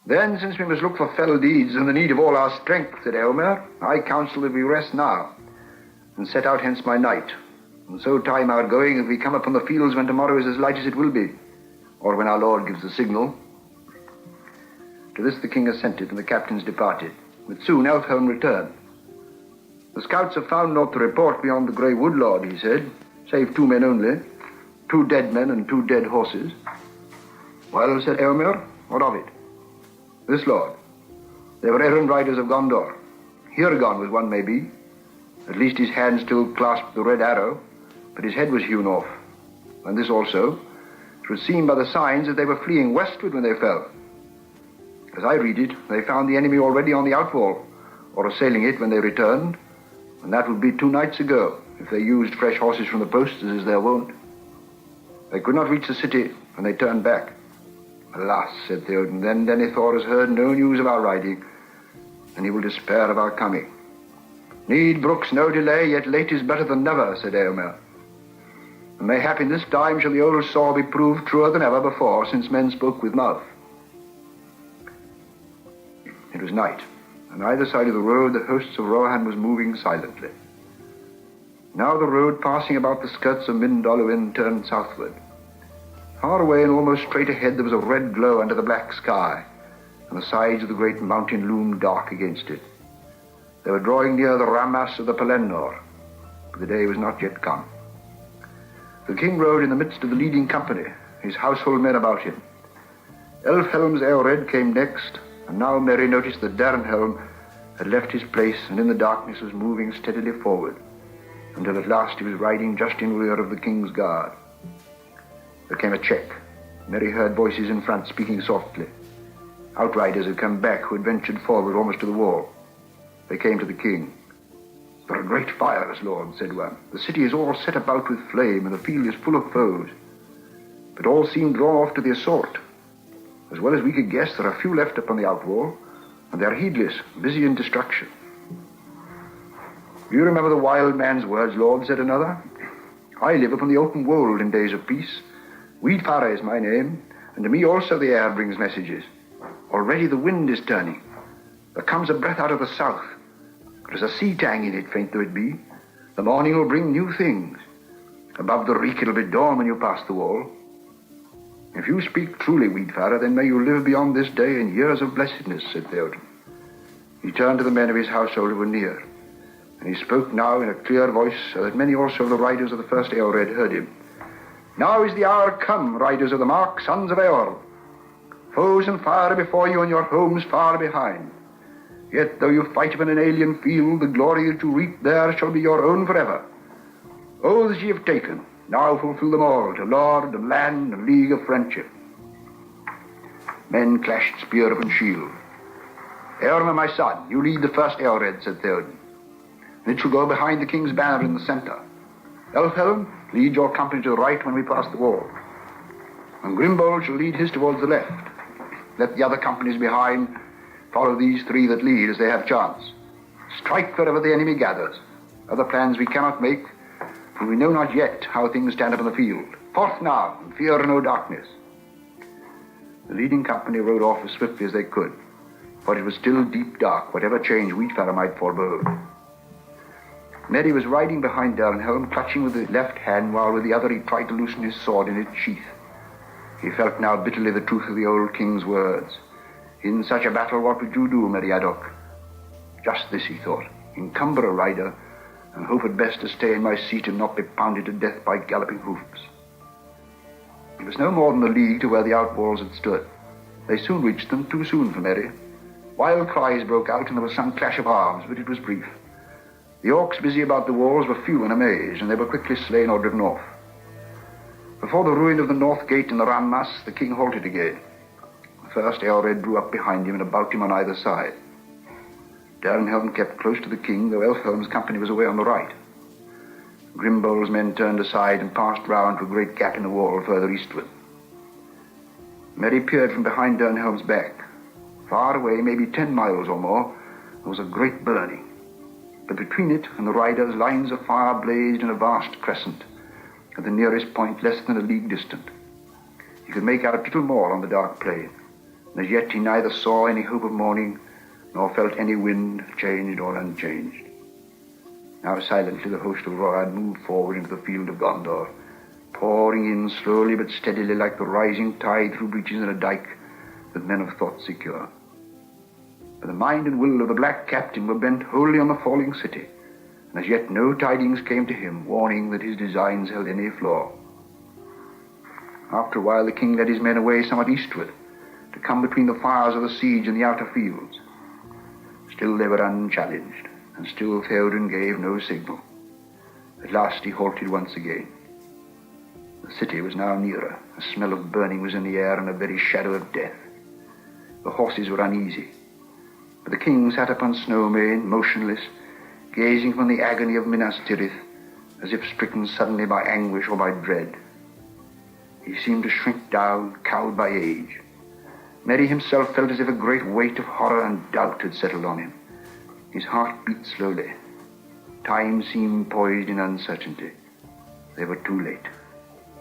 Then, since we must look for fell deeds and the need of all our strength, said Eomer, I counsel that we rest now, and set out hence by night, and so time our going if we come upon the fields when tomorrow is as light as it will be, or when our Lord gives the signal. To this the king assented, and the captains departed. But soon Elfhelm returned. The scouts have found naught to report beyond the grey wood, Lord, he said, save 2 men only, 2 dead men and 2 dead horses. Well, said Eomer, what of it? This, Lord. They were errant riders of Gondor. Hirgon was one, maybe. At least his hand still clasped the red arrow, but his head was hewn off. And this also, it was seen by the signs that they were fleeing westward when they fell. As I read it, they found the enemy already on the outwall, or assailing it when they returned, and that would be 2 nights ago, if they used fresh horses from the posts as is their wont. They could not reach the city, and they turned back. Alas, said Théoden, then Denethor has heard no news of our riding, and he will despair of our coming. Need brooks no delay, yet late is better than never, said Eomer. And mayhap in this time shall the old saw be proved truer than ever before, since men spoke with mouth. It was night. On either side of the road the hosts of Rohan was moving silently. Now the road, passing about the skirts of Mindolluin, turned southward. Far away and almost straight ahead there was a red glow under the black sky, and the sides of the great mountain loomed dark against it. They were drawing near the Rammas of the Pelennor, but the day was not yet come. The king rode in the midst of the leading company, his household men about him. Elfhelm's Eored came next, and now Merry noticed that Dernhelm had left his place and in the darkness was moving steadily forward, until at last he was riding just in rear of the king's guard. There came a check. Merry heard voices in front speaking softly. Outriders had come back who had ventured forward almost to the wall. They came to the king. There are great fires, Lord, said one. The city is all set about with flame, and the field is full of foes. But all seem drawn off to the assault. As well as we could guess, there are few left upon the outwall, and they are heedless, busy in destruction. Do you remember the wild man's words, Lord, said another. I live upon the open wold in days of peace. Weedfara is my name, and to me also the air brings messages. Already the wind is turning. There comes a breath out of the south. There is a sea tang in it, faint though it be. The morning will bring new things. Above the reek it'll be dawn when you pass the wall. If you speak truly, Weedfara, then may you live beyond this day in years of blessedness, said Théoden. He turned to the men of his household who were near, and he spoke now in a clear voice, so that many also of the riders of the first Eored heard him. Now is the hour come, riders of the mark, sons of Eorl. Foes and fire are before you, and your homes far behind. Yet though you fight upon an alien field, the glory that you reap there shall be your own forever. Oaths ye have taken, now fulfill them all, to lord and land and league of friendship. Men clashed spear upon shield. Eorm, my son, you lead the first Eored, said Théoden. And it shall go behind the king's banner in the center. Elfhelm, lead your company to the right when we pass the wall. And Grimbold shall lead his towards the left. Let the other companies behind follow these 3 that lead as they have chance. Strike wherever the enemy gathers. Other plans we cannot make, for we know not yet how things stand upon the field. Forth now, and fear no darkness. The leading company rode off as swiftly as they could, for it was still deep dark, whatever change Weedfara might forebode. Merry was riding behind Dernhelm, clutching with his left hand, while with the other he tried to loosen his sword in its sheath. He felt now bitterly the truth of the old king's words. In such a battle, what would you do, Meriadoc? Just this, he thought, encumber a rider, and hope at best to stay in my seat and not be pounded to death by galloping hoofs. It was no more than a league to where the outwalls had stood. They soon reached them, too soon for Merry. Wild cries broke out, and there was some clash of arms, but it was brief. The orcs busy about the walls were few and amazed, and they were quickly slain or driven off. Before the ruin of the north gate in the Rammas, the king halted again. The first Eored drew up behind him and about him on either side. Dernhelm kept close to the king, though Elfhelm's company was away on the right. Grimbold's men turned aside and passed round to a great gap in the wall further eastward. Merry peered from behind Dernhelm's back. Far away, maybe 10 miles or more, there was a great burning. But between it and the riders, lines of fire blazed in a vast crescent, at the nearest point less than a league distant. He could make out little more on the dark plain. and as yet he neither saw any hope of morning, nor felt any wind, changed or unchanged. Now silently the host of Rohan moved forward into the field of Gondor, pouring in slowly but steadily like the rising tide through breaches in a dike that men have thought secure. But the mind and will of the black captain were bent wholly on the falling city, and as yet no tidings came to him warning that his designs held any flaw. After a while the king led his men away somewhat eastward, to come between the fires of the siege and the outer fields. Still they were unchallenged, and still Théoden gave no signal. At last he halted once again. The city was now nearer. A smell of burning was in the air, and a very shadow of death. The horses were uneasy, but the king sat upon Snowmane, motionless, gazing from the agony of Minas Tirith, as if stricken suddenly by anguish or by dread. He seemed to shrink down, cowed by age. Merry himself felt as if a great weight of horror and doubt had settled on him. His heart beat slowly. Time seemed poised in uncertainty. They were too late.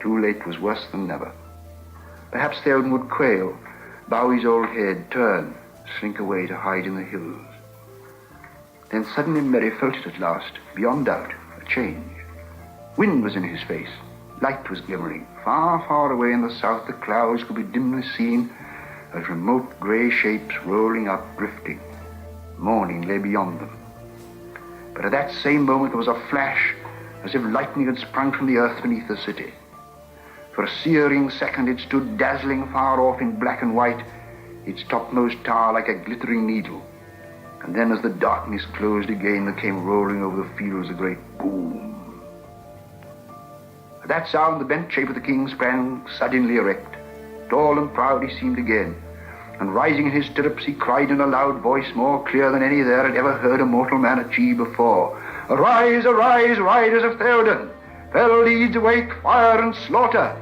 Too late was worse than never. Perhaps Théoden would quail, bow his old head, turn, slink away to hide in the hills. Then suddenly Merry felt it at last, beyond doubt, a change. Wind was in his face. Light was glimmering. Far, far away in the south the clouds could be dimly seen as remote grey shapes rolling up, drifting. Morning lay beyond them. But at that same moment there was a flash, as if lightning had sprung from the earth beneath the city. For a searing second it stood dazzling far off in black and white, its topmost tower like a glittering needle. And then as the darkness closed again, there came roaring over the fields a great boom. At that sound the bent shape of the king sprang suddenly erect. Tall and proud he seemed again, and rising in his stirrups he cried in a loud voice, more clear than any there had ever heard a mortal man achieve before, "Arise, arise, riders of Théoden! Fell leads awake fire and slaughter!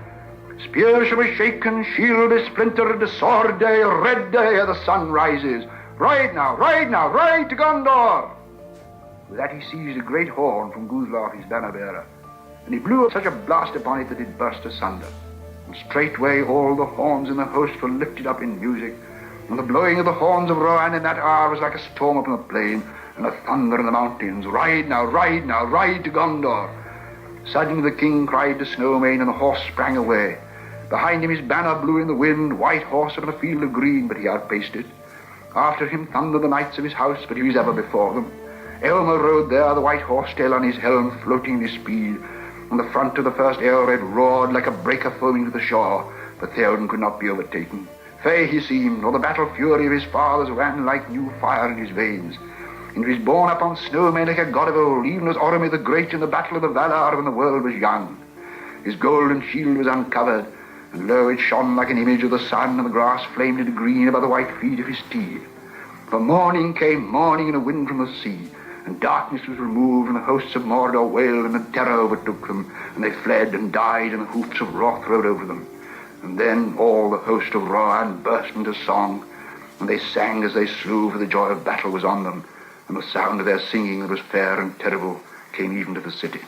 Spear shall be shaken, shield be splintered, sword day, red day ere the sun rises! Ride now, ride to Gondor!" With that he seized a great horn from Guzlaf, his banner-bearer, and he blew such a blast upon it that it burst asunder. And straightway all the horns in the host were lifted up in music, and the blowing of the horns of Rohan in that hour was like a storm upon the plain, and a thunder in the mountains. Ride now, ride to Gondor! Suddenly the king cried to Snowmane, and the horse sprang away. Behind him his banner blew in the wind, white horse upon a field of green, but he outpaced it. After him thundered the knights of his house, but he was ever before them. Aylmer rode there, the white horse tail on his helm, floating in his speed, and the front of the first Eored roared like a breaker foaming to the shore, but Théoden could not be overtaken. Fey he seemed, nor the battle fury of his fathers ran like new fire in his veins. And he was borne up on Snowmane like a god of old, even as Orome the Great in the battle of the Valar when the world was young. His golden shield was uncovered, and lo, it shone like an image of the sun, and the grass flamed into green above the white feet of his steed. For morning came, morning in a wind from the sea, and darkness was removed, and the hosts of Mordor wailed, and the terror overtook them, and they fled and died, and the hoofs of wrath rode over them. And then all the host of Rohan burst into song, and they sang as they slew, for the joy of battle was on them, and the sound of their singing that was fair and terrible came even to the city.